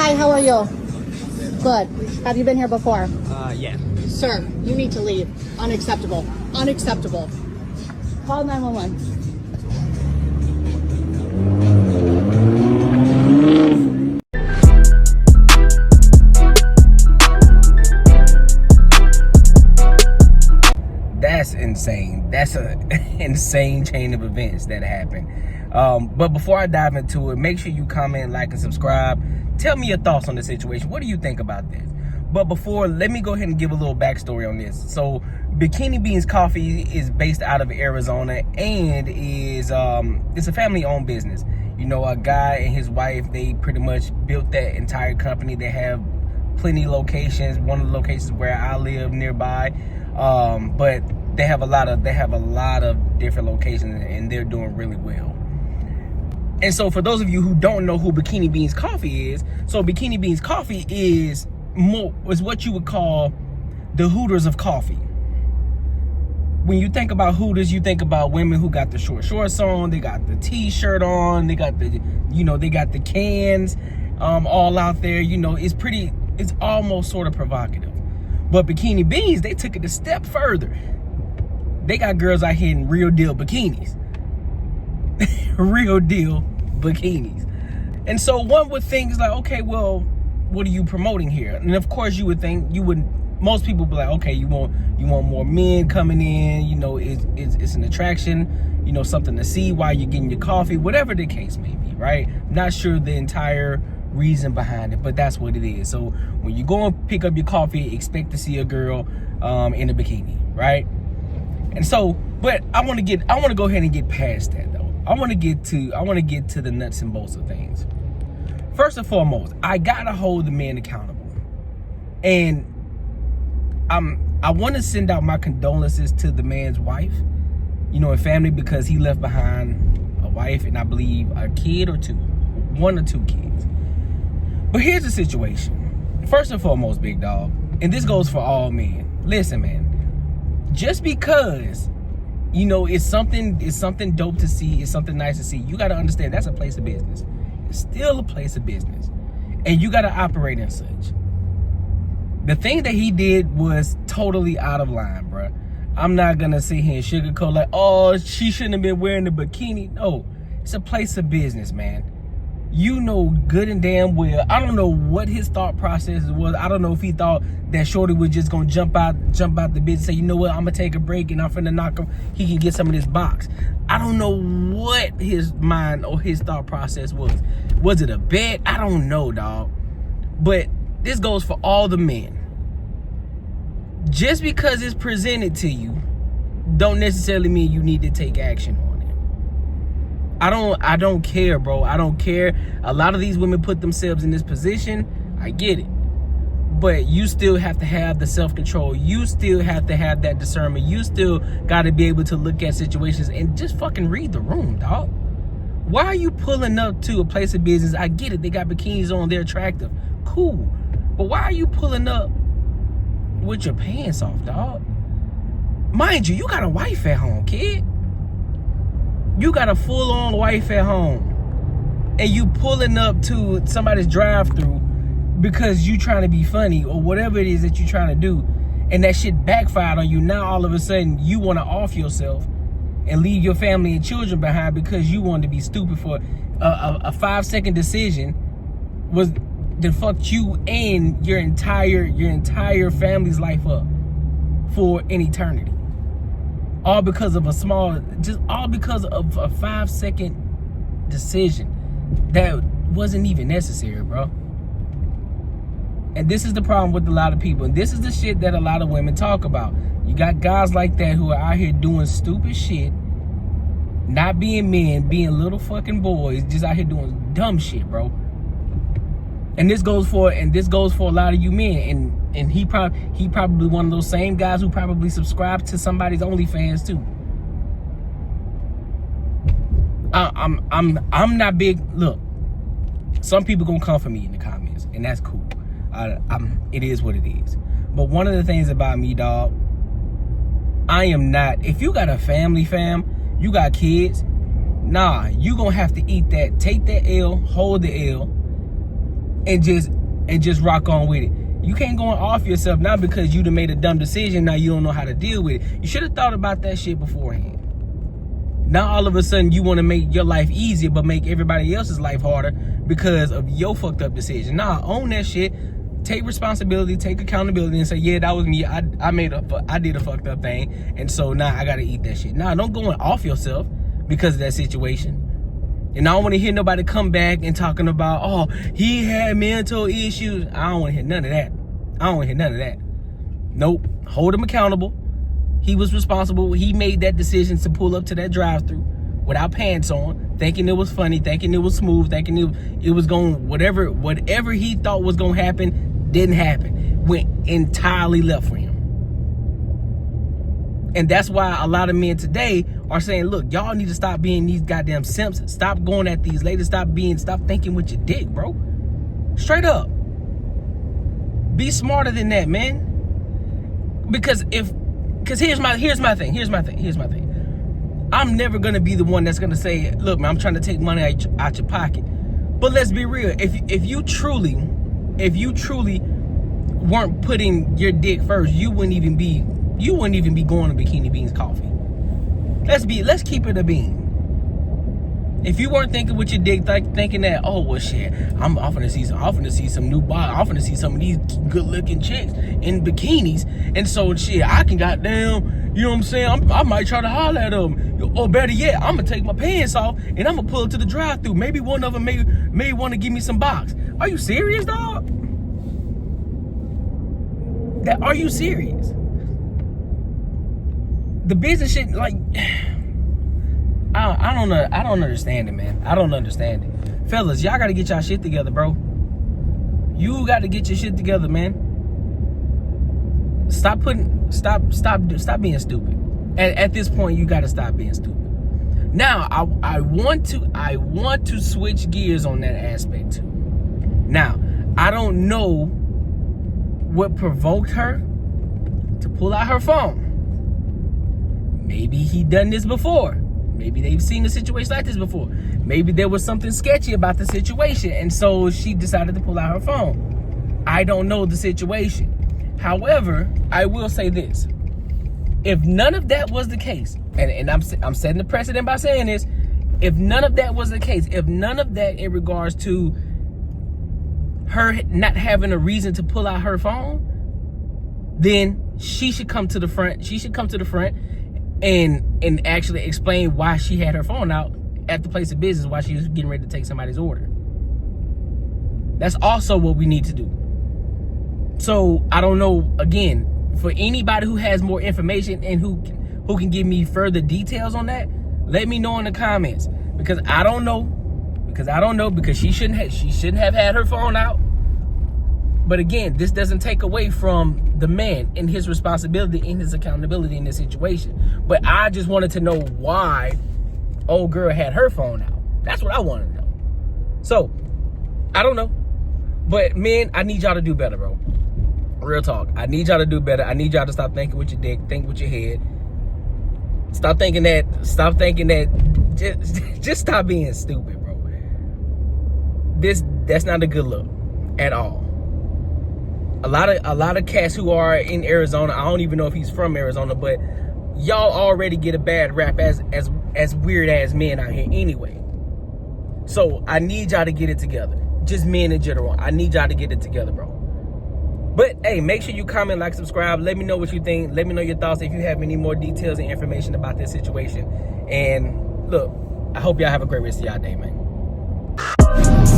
Hi, how are you? Good. Have you been here before? Yeah. Sir, you need to leave. Unacceptable. Unacceptable. Call 911. That's insane. That's an insane chain of events that happened. But before I dive into it, make sure you comment, like, and subscribe. Tell me your thoughts on the situation. What do you think about this? But before, let me go ahead and give a little backstory on this. So, Bikini Beans Coffee is based out of Arizona and is it's a family-owned business. You know, a guy and his wife, they pretty much built that entire company. They have plenty of locations. One of the locations where I live nearby. But they have a lot of different locations, and they're doing really well. And so for those of you who don't know who Bikini Beans Coffee is, so Bikini Beans Coffee is what you would call the Hooters of coffee. When you think about Hooters, you think about women who got the shorts on, they got the t-shirt on, they got the, they got the cans all out there. It's almost sort of provocative. But Bikini Beans, they took it a step further. They got girls out here in real deal bikinis. Real deal bikinis. And so one would think, is like, okay, well, what are you promoting here? And of course you would think, most people would be like, okay, you want more men coming in, it's an attraction, something to see while you're getting your coffee, whatever the case may be, right? Not sure the entire reason behind it, but that's what it is. So when you go and pick up your coffee, expect to see a girl in a bikini, right? And so, but I want to go ahead and get past that though. I want to get to the nuts and bolts of things. First and foremost, I gotta hold the man accountable, and I want to send out my condolences to the man's wife, and family, because he left behind a wife and I believe a kid or two, 1 or 2 kids. But here's the situation. First and foremost, big dog, and this goes for all men. Listen, man, just because, it's something dope to see, it's something nice to see, you got to understand that's a place of business. It's still a place of business. And you got to operate in such. The thing that he did was totally out of line, bruh. I'm not going to sit here and sugarcoat like, oh, she shouldn't have been wearing the bikini. No, it's a place of business, man. You know good and damn well, I don't know what his thought process was. I don't know if he thought that shorty was just gonna jump out the bed and say, you know what, I'm gonna take a break and I'm finna knock him, he can get some of this box. I don't know what his mind or his thought process was. Was it a bet? I don't know, dog. But this goes for all the men. Just because it's presented to you don't necessarily mean you need to take action on it. I don't care, bro. I don't care. A lot of these women put themselves in this position. I get it. But you still have to have the self-control. You still have to have that discernment. You still got to be able to look at situations and just fucking read the room, dog. Why are you pulling up to a place of business? I get it. They got bikinis on. They're attractive. Cool. But why are you pulling up with your pants off, dog? Mind you, you got a wife at home, kid. You got a full-on wife at home, and you pulling up to somebody's drive-thru because you trying to be funny or whatever it is that you're trying to do, and that shit backfired on you. Now all of a sudden you want to off yourself and leave your family and children behind because you wanted to be stupid for a 5-second decision was that fucked you and your entire family's life up for an eternity. All because of a 5-second decision that wasn't even necessary, bro. And this is the problem with a lot of people. And this is the shit that a lot of women talk about. You got guys like that who are out here doing stupid shit, not being men, being little fucking boys, just out here doing dumb shit, bro. And this goes for a lot of you men. And he probably one of those same guys who probably subscribe to somebody's OnlyFans too. I'm not big. Look, some people gonna come for me in the comments, and that's cool. It is what it is. But one of the things about me, dog, I am not. If you got a family, you got kids, nah, you gonna have to eat that. Take that L, hold the L, and just and just rock on with it. You can't go off yourself now because you done made a dumb decision. Now you don't know how to deal with it. You should have thought about that shit beforehand. Now all of a sudden you want to make your life easier but make everybody else's life harder because of your fucked up decision. Nah, own that shit. Take responsibility, take accountability, and say, yeah, that was me. I did a fucked up thing, and so now I gotta eat that shit. Nah, don't go off yourself because of that situation. And I don't want to hear nobody come back and talking about, oh, he had mental issues. I don't want to hear none of that. I don't want to hear none of that. Nope. Hold him accountable. He was responsible. He made that decision to pull up to that drive-thru without pants on, thinking it was funny, thinking it was smooth, thinking it was going, whatever he thought was going to happen, didn't happen. Went entirely left for him. And that's why a lot of men today are saying, look, y'all need to stop being these goddamn simps. Stop going at these ladies. Stop thinking with your dick, bro. Straight up. Be smarter than that, man. Because here's my thing. I'm never gonna be the one that's gonna say, look, man, I'm trying to take money out your pocket. But let's be real. If you truly weren't putting your dick first, you wouldn't even be going to Bikini Beans Coffee. Let's keep it a bean. If you weren't thinking with your dick, thinking that, oh well, shit, I'm finna see some new body, I'm finna see some of these good looking chicks in bikinis, and so shit, I can goddamn, you know what I'm saying? I might try to holler at them, or better yet, I'm gonna take my pants off and I'm gonna pull up to the drive-thru. Maybe one of them may want to give me some box. Are you serious, dog? Are you serious? The business shit, like, I don't understand it, man. I don't understand it. Fellas, y'all gotta get y'all shit together, bro. You gotta get your shit together, man. Stop being stupid. At this point, you gotta stop being stupid. Now, I want to switch gears on that aspect too. Now, I don't know what provoked her to pull out her phone. Maybe he done this before. Maybe they've seen a situation like this before. Maybe there was something sketchy about the situation, and so she decided to pull out her phone. I don't know the situation. However, I will say this. If none of that was the case, and I'm setting the precedent by saying this, if none of that was the case, if none of that in regards to her not having a reason to pull out her phone, then she should come to the front. She should come to the front and actually explain why she had her phone out at the place of business while she was getting ready to take somebody's order. That's also what we need to do. So I don't know, again, for anybody who has more information and who can give me further details on that, let me know in the comments, because I don't know, because she shouldn't have had her phone out. But again, this doesn't take away from the man and his responsibility and his accountability in this situation. But I just wanted to know why old girl had her phone out. That's what I wanted to know. So, I don't know. But men, I need y'all to do better, bro. Real talk. I need y'all to do better. I need y'all to stop thinking with your dick, think with your head. Stop thinking that, just stop being stupid, bro. That's not a good look at all. A lot of cats who are in Arizona, I don't even know if he's from Arizona, but y'all already get a bad rap as weird ass men out here anyway. So I need y'all to get it together. Just men in general. I need y'all to get it together, bro. But hey, make sure you comment, like, subscribe. Let me know what you think. Let me know your thoughts if you have any more details and information about this situation. And look, I hope y'all have a great rest of y'all day, man.